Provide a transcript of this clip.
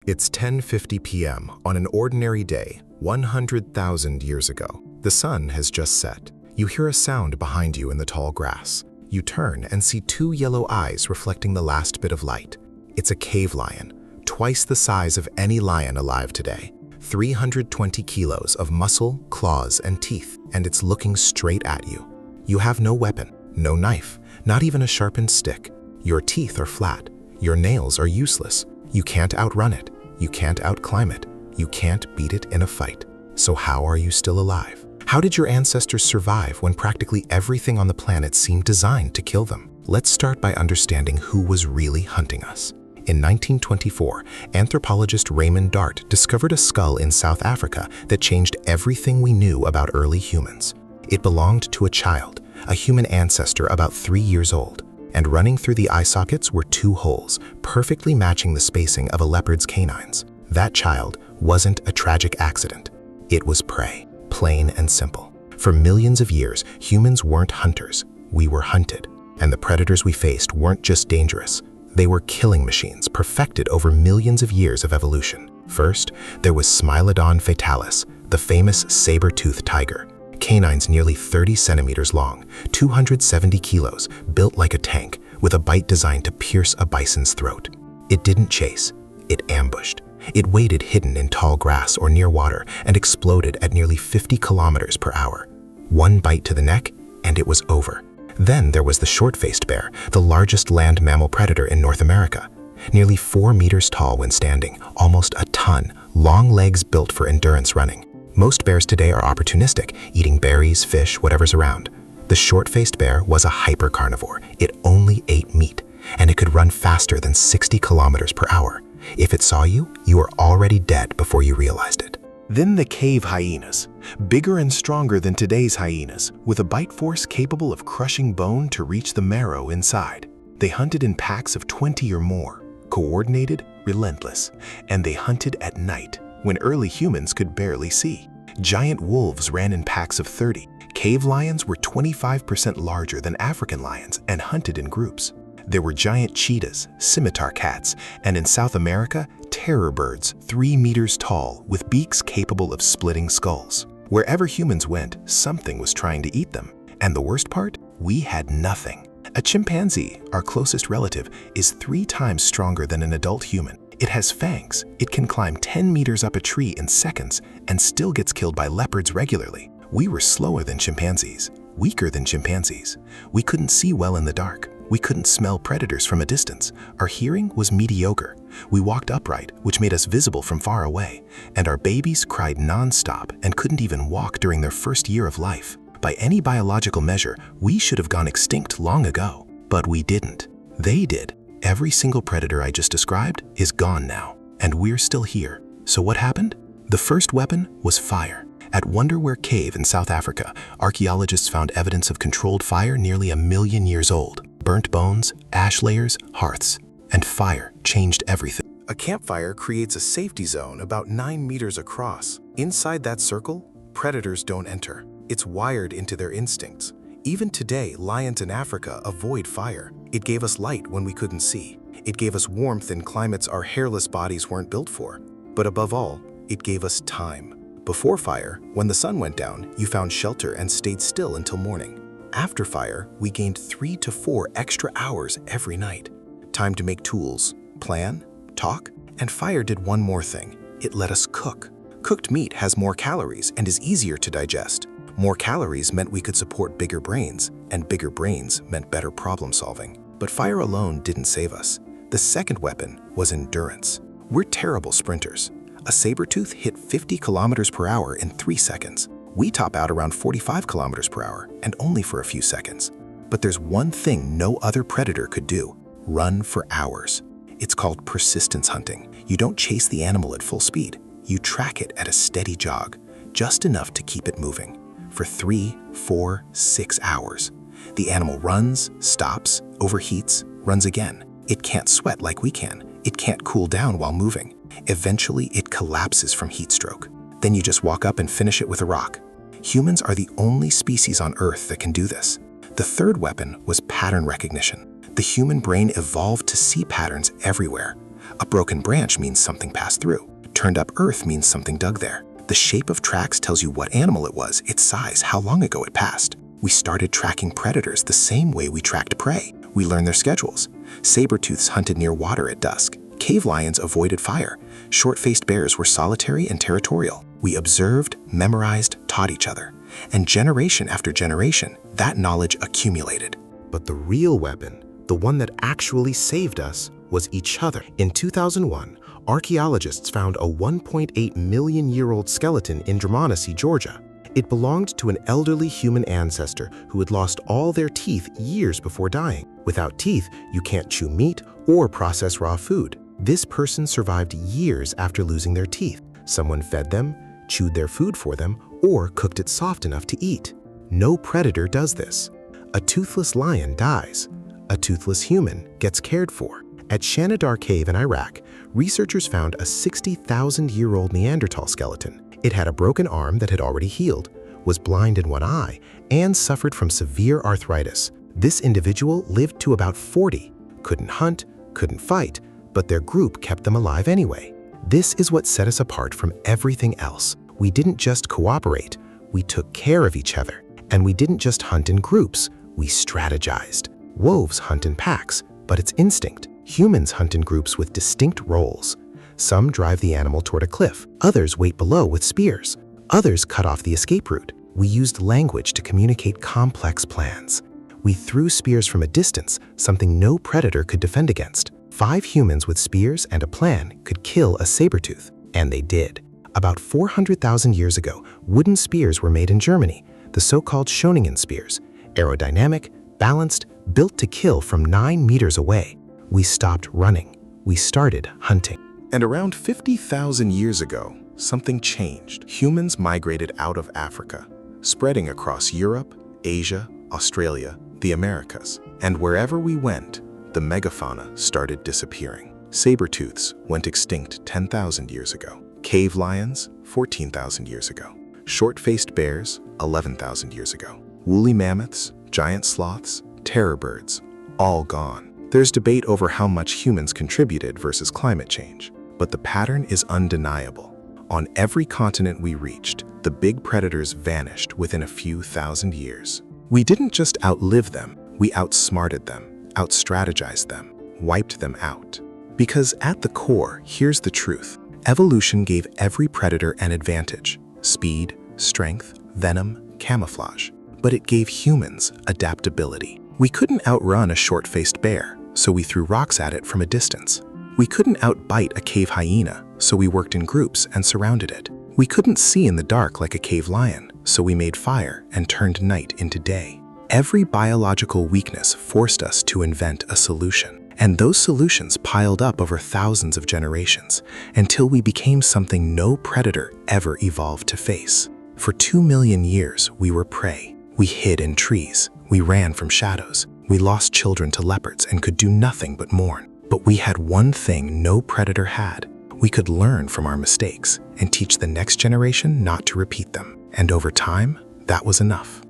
It's 10:50 p.m. on an ordinary day, 100,000 years ago. The sun has just set. You hear a sound behind you in the tall grass. You turn and see two yellow eyes reflecting the last bit of light. It's a cave lion, twice the size of any lion alive today. 320 kilos of muscle, claws, and teeth, and it's looking straight at you. You have no weapon, no knife, not even a sharpened stick. Your teeth are flat. Your nails are useless. You can't outrun it. You can't outclimb it. You can't beat it in a fight. So how are you still alive? How did your ancestors survive when practically everything on the planet seemed designed to kill them? Let's start by understanding who was really hunting us. In 1924, anthropologist Raymond Dart discovered a skull in South Africa that changed everything we knew about early humans. It belonged to a child, a human ancestor about 3 years old, and running through the eye sockets were two holes, perfectly matching the spacing of a leopard's canines. That child wasn't a tragic accident. It was prey, plain and simple. For millions of years, humans weren't hunters, we were hunted. And the predators we faced weren't just dangerous. They were killing machines perfected over millions of years of evolution. First, there was Smilodon fatalis, the famous saber-toothed tiger. Canines nearly 30 centimeters long, 270 kilos, built like a tank, with a bite designed to pierce a bison's throat. It didn't chase, it ambushed. It waited hidden in tall grass or near water and exploded at nearly 50 kilometers per hour. One bite to the neck, and it was over. Then there was the short-faced bear, the largest land mammal predator in North America. Nearly 4 meters tall when standing, almost a ton, long legs built for endurance running. Most bears today are opportunistic, eating berries, fish, whatever's around. The short-faced bear was a hypercarnivore. It only ate meat, and it could run faster than 60 kilometers per hour. If it saw you, you were already dead before you realized it. Then the cave hyenas, bigger and stronger than today's hyenas, with a bite force capable of crushing bone to reach the marrow inside. They hunted in packs of 20 or more, coordinated, relentless, and they hunted at night, when early humans could barely see. Giant wolves ran in packs of 30. Cave lions were 25% larger than African lions and hunted in groups. There were giant cheetahs, scimitar cats, and in South America, terror birds 3 meters tall with beaks capable of splitting skulls. Wherever humans went, something was trying to eat them. And the worst part? We had nothing. A chimpanzee, our closest relative, is 3 times stronger than an adult human. It has fangs. It can climb 10 meters up a tree in seconds and still gets killed by leopards regularly. We were slower than chimpanzees, weaker than chimpanzees. We couldn't see well in the dark. We couldn't smell predators from a distance. Our hearing was mediocre. We walked upright, which made us visible from far away. And our babies cried non-stop and couldn't even walk during their first year of life. By any biological measure, we should have gone extinct long ago. But we didn't. They did. Every single predator I just described is gone now. And we're still here. So what happened? The first weapon was fire. At Wonderware Cave in South Africa, archaeologists found evidence of controlled fire nearly 1 million years old. Burnt bones, ash layers, hearths, and fire changed everything. A campfire creates a safety zone about 9 meters across. Inside that circle, predators don't enter. It's wired into their instincts. Even today, lions in Africa avoid fire. It gave us light when we couldn't see. It gave us warmth in climates our hairless bodies weren't built for. But above all, it gave us time. Before fire, when the sun went down, you found shelter and stayed still until morning. After fire, we gained 3 to 4 extra hours every night. Time to make tools, plan, talk, and fire did one more thing. It let us cook. Cooked meat has more calories and is easier to digest. More calories meant we could support bigger brains, and bigger brains meant better problem solving. But fire alone didn't save us. The second weapon was endurance. We're terrible sprinters. A saber-tooth hit 50 kilometers per hour in 3 seconds. We top out around 45 kilometers per hour, and only for a few seconds. But there's one thing no other predator could do: run for hours. It's called persistence hunting. You don't chase the animal at full speed. You track it at a steady jog, just enough to keep it moving. For 3, 4, 6 hours. The animal runs, stops, overheats, runs again. It can't sweat like we can. It can't cool down while moving. Eventually, it collapses from heat stroke. Then you just walk up and finish it with a rock. Humans are the only species on Earth that can do this. The third weapon was pattern recognition. The human brain evolved to see patterns everywhere. A broken branch means something passed through. Turned up earth means something dug there. The shape of tracks tells you what animal it was, its size, how long ago it passed. We started tracking predators the same way we tracked prey. We learned their schedules. Saber-tooths hunted near water at dusk. Cave lions avoided fire. Short-faced bears were solitary and territorial. We observed, memorized, taught each other. And generation after generation, that knowledge accumulated. But the real weapon, the one that actually saved us, was each other. In 2001, archaeologists found a 1.8 million-year-old skeleton in Dramacy, Georgia. It belonged to an elderly human ancestor who had lost all their teeth years before dying. Without teeth, you can't chew meat or process raw food. This person survived years after losing their teeth. Someone fed them, chewed their food for them, or cooked it soft enough to eat. No predator does this. A toothless lion dies. A toothless human gets cared for. At Shanidar Cave in Iraq, researchers found a 60,000-year-old Neanderthal skeleton. It had a broken arm that had already healed, was blind in one eye, and suffered from severe arthritis. This individual lived to about 40, couldn't hunt, couldn't fight, but their group kept them alive anyway. This is what set us apart from everything else. We didn't just cooperate, we took care of each other. And we didn't just hunt in groups, we strategized. Wolves hunt in packs, but it's instinct. Humans hunt in groups with distinct roles. Some drive the animal toward a cliff, others wait below with spears, others cut off the escape route. We used language to communicate complex plans. We threw spears from a distance, something no predator could defend against. 5 humans with spears and a plan could kill a saber-tooth, and they did. About 400,000 years ago, wooden spears were made in Germany, the so-called Schöningen spears, aerodynamic, balanced, built to kill from 9 meters away. We stopped running. We started hunting. And around 50,000 years ago, something changed. Humans migrated out of Africa, spreading across Europe, Asia, Australia, the Americas. And wherever we went, the megafauna started disappearing. Saber-tooths went extinct 10,000 years ago. Cave lions, 14,000 years ago. Short-faced bears, 11,000 years ago. Woolly mammoths, giant sloths, terror birds, all gone. There's debate over how much humans contributed versus climate change, but the pattern is undeniable. On every continent we reached, the big predators vanished within a few thousand years. We didn't just outlive them, we outsmarted them, outstrategized them, wiped them out. Because at the core, here's the truth. Evolution gave every predator an advantage: speed, strength, venom, camouflage. But it gave humans adaptability. We couldn't outrun a short-faced bear, so we threw rocks at it from a distance. We couldn't outbite a cave hyena, so we worked in groups and surrounded it. We couldn't see in the dark like a cave lion, so we made fire and turned night into day. Every biological weakness forced us to invent a solution, and those solutions piled up over thousands of generations until we became something no predator ever evolved to face. For 2 million years, we were prey. We hid in trees. We ran from shadows. We lost children to leopards and could do nothing but mourn. But we had one thing no predator had. We could learn from our mistakes and teach the next generation not to repeat them. And over time, that was enough.